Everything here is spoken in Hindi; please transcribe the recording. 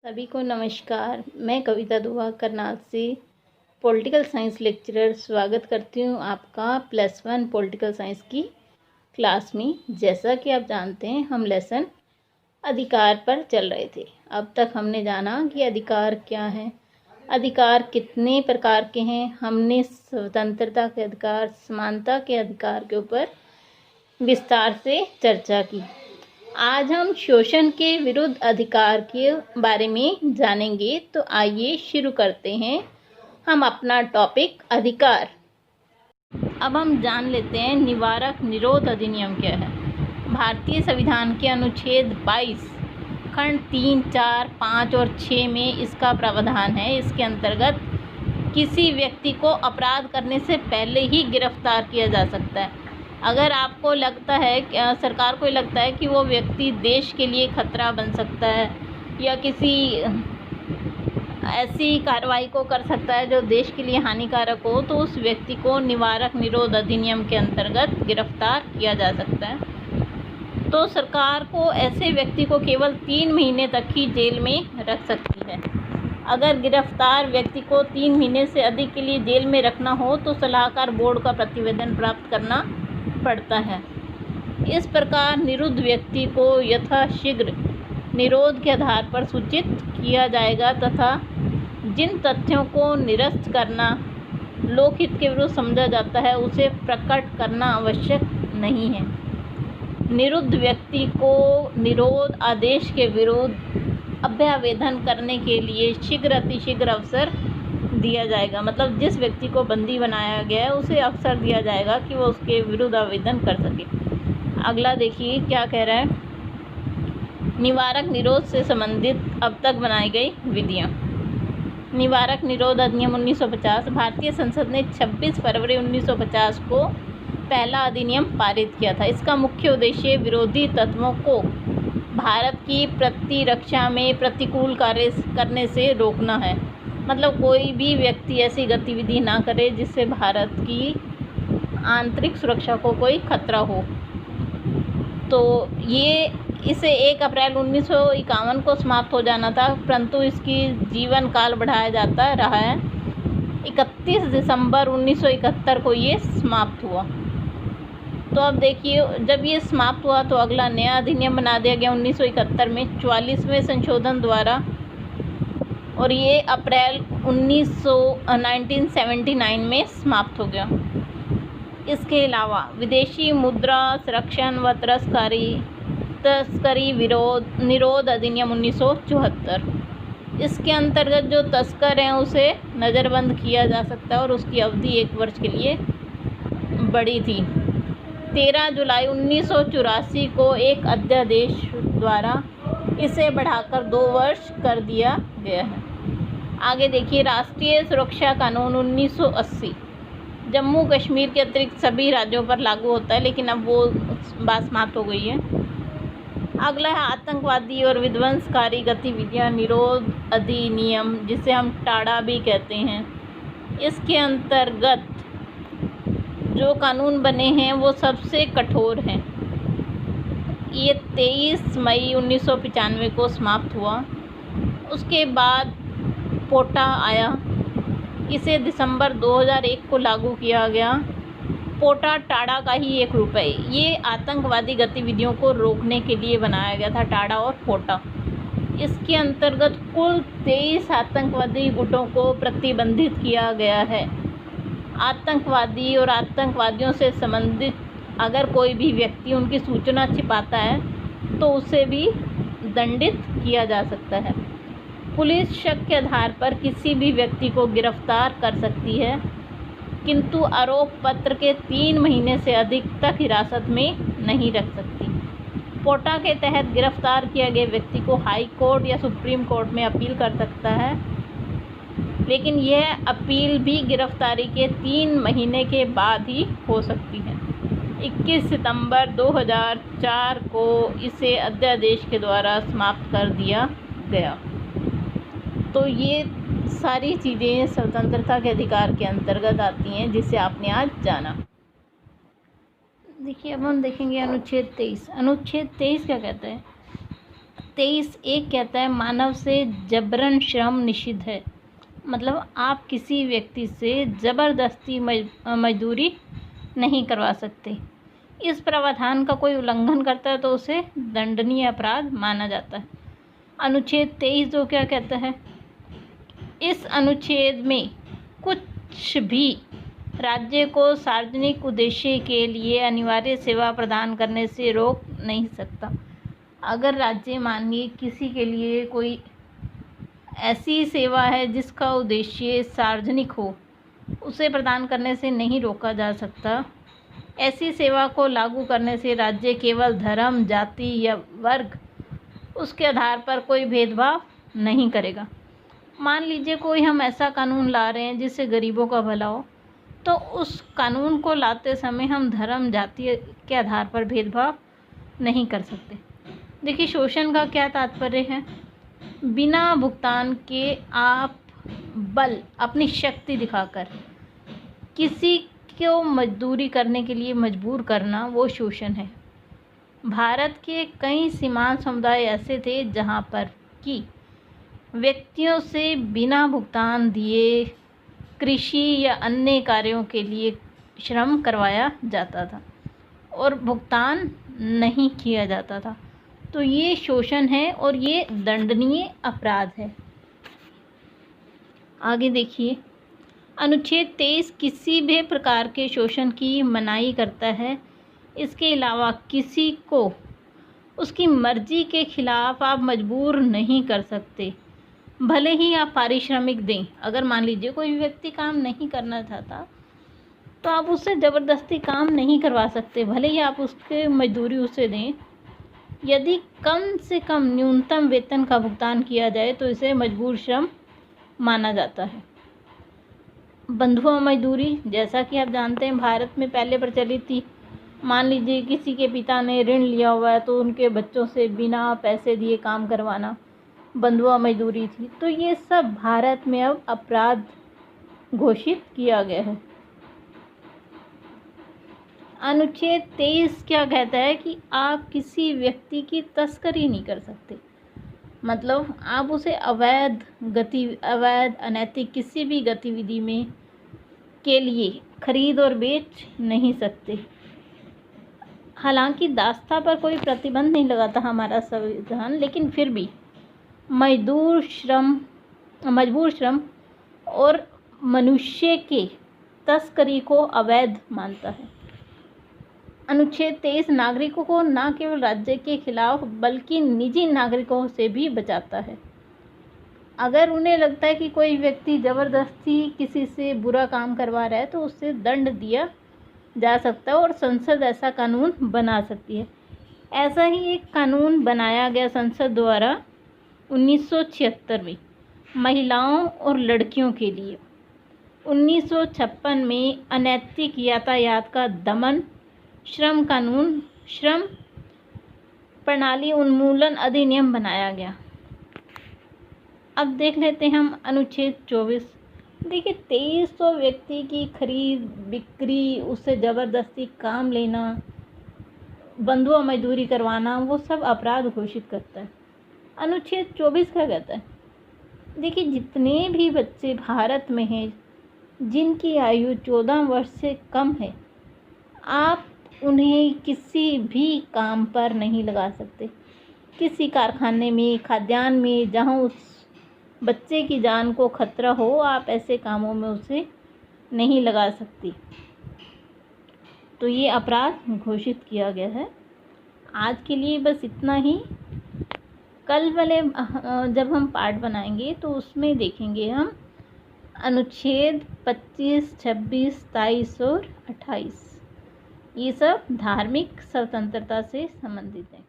सभी को नमस्कार। मैं कविता दुआ करनाल से पॉलिटिकल साइंस लेक्चरर स्वागत करती हूँ आपका +1 पॉलिटिकल साइंस की क्लास में। जैसा कि आप जानते हैं हम लेसन अधिकार पर चल रहे थे। अब तक हमने जाना कि अधिकार क्या है, अधिकार कितने प्रकार के हैं। हमने स्वतंत्रता के अधिकार, समानता के अधिकार के ऊपर विस्तार से चर्चा की। आज हम शोषण के विरुद्ध अधिकार के बारे में जानेंगे। तो आइए शुरू करते हैं हम अपना टॉपिक अधिकार। अब हम जान लेते हैं निवारक निरोध अधिनियम क्या है। भारतीय संविधान के अनुच्छेद 22 खंड 3, 4, 5 और 6 में इसका प्रावधान है। इसके अंतर्गत किसी व्यक्ति को अपराध करने से पहले ही गिरफ्तार किया जा सकता है। अगर आपको लगता है कि सरकार को लगता है कि वो व्यक्ति देश के लिए खतरा बन सकता है या किसी ऐसी कार्रवाई को कर सकता है जो देश के लिए हानिकारक हो, तो उस व्यक्ति को निवारक निरोध अधिनियम के अंतर्गत गिरफ्तार किया जा सकता है। तो सरकार को ऐसे व्यक्ति को केवल 3 महीने तक ही जेल में रख सकती है। अगर गिरफ्तार व्यक्ति को 3 महीने से अधिक के लिए जेल में रखना हो तो सलाहकार बोर्ड का प्रतिवेदन प्राप्त करना पड़ता है। इस प्रकार निरुद्ध व्यक्ति को यथाशीघ्र निरोध के आधार पर सूचित किया जाएगा तथा जिन तथ्यों को निरस्त करना लोकहित के विरुद्ध समझा जाता है उसे प्रकट करना आवश्यक नहीं है। निरुद्ध व्यक्ति को निरोध आदेश के विरुद्ध अभ्यावेदन करने के लिए शीघ्र अतिशीघ्र अवसर दिया जाएगा। मतलब जिस व्यक्ति को बंदी बनाया गया है उसे अवसर दिया जाएगा कि वो उसके विरुद्ध आवेदन कर सके। अगला देखिए क्या कह रहा है। निवारक निरोध से संबंधित अब तक बनाई गई विधियाँ। निवारक निरोध अधिनियम 1950 भारतीय संसद ने 26 फरवरी 1950 को पहला अधिनियम पारित किया था। इसका मुख्य उद्देश्य विरोधी तत्वों को भारत की प्रतिरक्षा में प्रतिकूल कार्य करने से रोकना है। मतलब कोई भी व्यक्ति ऐसी गतिविधि ना करे जिससे भारत की आंतरिक सुरक्षा को कोई खतरा हो। तो ये इसे 1 अप्रैल 1951 को समाप्त हो जाना था, परंतु इसकी जीवन काल बढ़ाया जाता रहा है। 31 दिसंबर 1971 को ये समाप्त हुआ। तो अब देखिए जब ये समाप्त हुआ तो अगला नया अधिनियम बना दिया गया 1971 में 44वें संशोधन द्वारा, और ये अप्रैल 1979 में समाप्त हो गया। इसके अलावा विदेशी मुद्रा संरक्षण व तस्करी विरोध निरोध अधिनियम 1974, इसके अंतर्गत जो तस्कर हैं उसे नज़रबंद किया जा सकता है और उसकी अवधि 1 वर्ष के लिए बढ़ी थी। 13 जुलाई 1984 को एक अध्यादेश द्वारा इसे बढ़ाकर 2 वर्ष कर दिया गया है। आगे देखिए राष्ट्रीय सुरक्षा कानून 1980 जम्मू कश्मीर के अतिरिक्त सभी राज्यों पर लागू होता है, लेकिन अब वो बात समाप्त हो गई है। अगला है आतंकवादी और विध्वंसकारी गतिविधियां निरोध अधिनियम, जिसे हम टाडा भी कहते हैं। इसके अंतर्गत जो कानून बने हैं वो सबसे कठोर हैं। ये 23 मई 1995 को समाप्त हुआ। उसके बाद पोटा आया, इसे दिसंबर 2001 को लागू किया गया। पोटा टाडा का ही एक रूप है। ये आतंकवादी गतिविधियों को रोकने के लिए बनाया गया था, टाडा और पोटा। इसके अंतर्गत कुल 23 आतंकवादी गुटों को प्रतिबंधित किया गया है। आतंकवादी और आतंकवादियों से संबंधित अगर कोई भी व्यक्ति उनकी सूचना छिपाता है तो उसे भी दंडित किया जा सकता है। पुलिस शक के आधार पर किसी भी व्यक्ति को गिरफ्तार कर सकती है, किंतु आरोप पत्र के 3 महीने से अधिक तक हिरासत में नहीं रख सकती। पोटा के तहत गिरफ्तार किया गया व्यक्ति को हाई कोर्ट या सुप्रीम कोर्ट में अपील कर सकता है, लेकिन यह अपील भी गिरफ्तारी के 3 महीने के बाद ही हो सकती है। 21 सितंबर 2004 को इसे अध्यादेश के द्वारा समाप्त कर दिया गया। तो ये सारी चीज़ें स्वतंत्रता के अधिकार के अंतर्गत आती हैं, जिसे आपने आज जाना। देखिए अब हम देखेंगे अनुच्छेद 23। अनुच्छेद 23 क्या कहता है। 23(1 कहता है मानव से जबरन श्रम निषिद्ध है। मतलब आप किसी व्यक्ति से ज़बरदस्ती मजदूरी नहीं करवा सकते। इस प्रावधान का कोई उल्लंघन करता है तो उसे दंडनीय अपराध माना जाता है। अनुच्छेद 23(2 क्या कहता है? इस अनुच्छेद में कुछ भी राज्य को सार्वजनिक उद्देश्य के लिए अनिवार्य सेवा प्रदान करने से रोक नहीं सकता। अगर राज्य मानिए किसी के लिए कोई ऐसी सेवा है जिसका उद्देश्य सार्वजनिक हो, उसे प्रदान करने से नहीं रोका जा सकता। ऐसी सेवा को लागू करने से राज्य केवल धर्म, जाति या वर्ग उसके आधार पर कोई भेदभाव नहीं करेगा। मान लीजिए कोई हम ऐसा कानून ला रहे हैं जिससे गरीबों का भला हो, तो उस कानून को लाते समय हम धर्म, जाति के आधार पर भेदभाव नहीं कर सकते। देखिए, शोषण का क्या तात्पर्य है? बिना भुगतान के आप अपनी शक्ति दिखाकर किसी को मजदूरी करने के लिए मजबूर करना, वो शोषण है। भारत के कई सीमांत समुदाय ऐसे थे जहाँ पर कि व्यक्तियों से बिना भुगतान दिए कृषि या अन्य कार्यों के लिए श्रम करवाया जाता था और भुगतान नहीं किया जाता था। तो ये शोषण है और ये दंडनीय अपराध है। आगे देखिए, अनुच्छेद 23 किसी भी प्रकार के शोषण की मनाही करता है। इसके अलावा किसी को उसकी मर्जी के खिलाफ आप मजबूर नहीं कर सकते, भले ही आप पारिश्रमिक दें। अगर मान लीजिए कोई व्यक्ति काम नहीं करना चाहता तो आप उससे ज़बरदस्ती काम नहीं करवा सकते, भले ही आप उसके मजदूरी उसे दें। यदि कम से कम न्यूनतम वेतन का भुगतान किया जाए तो इसे मजबूर श्रम माना जाता है। बंधुआ मजदूरी, जैसा कि आप जानते हैं, भारत में पहले प्रचलित थी। मान लीजिए किसी के पिता ने ऋण लिया हुआ है तो उनके बच्चों से बिना पैसे दिए काम करवाना बंधुआ मजदूरी थी। तो ये सब भारत में अब अपराध घोषित किया गया है। अनुच्छेद 23 क्या कहता है कि आप किसी व्यक्ति की तस्करी नहीं कर सकते। मतलब आप उसे अवैध, अनैतिक किसी भी गतिविधि में के लिए खरीद और बेच नहीं सकते। हालांकि दास्ता पर कोई प्रतिबंध नहीं लगाता हमारा संविधान, लेकिन फिर भी मजबूर श्रम और मनुष्य के तस्करी को अवैध मानता है। अनुच्छेद 23 नागरिकों को न केवल राज्य के खिलाफ बल्कि निजी नागरिकों से भी बचाता है। अगर उन्हें लगता है कि कोई व्यक्ति ज़बरदस्ती किसी से बुरा काम करवा रहा है तो उससे दंड दिया जा सकता है और संसद ऐसा कानून बना सकती है। ऐसा ही एक कानून बनाया गया संसद द्वारा 1976 में महिलाओं और लड़कियों के लिए। 1956 में अनैतिक यातायात का दमन, श्रम कानून, श्रम प्रणाली उन्मूलन अधिनियम बनाया गया। अब देख लेते हैं हम अनुच्छेद 24। देखिए, 2300 व्यक्ति की खरीद बिक्री, उससे ज़बरदस्ती काम लेना, बंधुआ मजदूरी करवाना, वो सब अपराध घोषित करता है। अनुच्छेद 24 क्या कहता है? देखिए, जितने भी बच्चे भारत में हैं जिनकी आयु 14 वर्ष से कम है, आप उन्हें किसी भी काम पर नहीं लगा सकते। किसी कारखाने में, खाद्यान्न में, जहाँ उस बच्चे की जान को खतरा हो, आप ऐसे कामों में उसे नहीं लगा सकती। तो ये अपराध घोषित किया गया है। आज के लिए बस इतना ही। कल वाले जब हम पार्ट बनाएंगे तो उसमें देखेंगे हम अनुच्छेद 25, 26, 23 और 28। ये सब धार्मिक स्वतंत्रता से संबंधित हैं।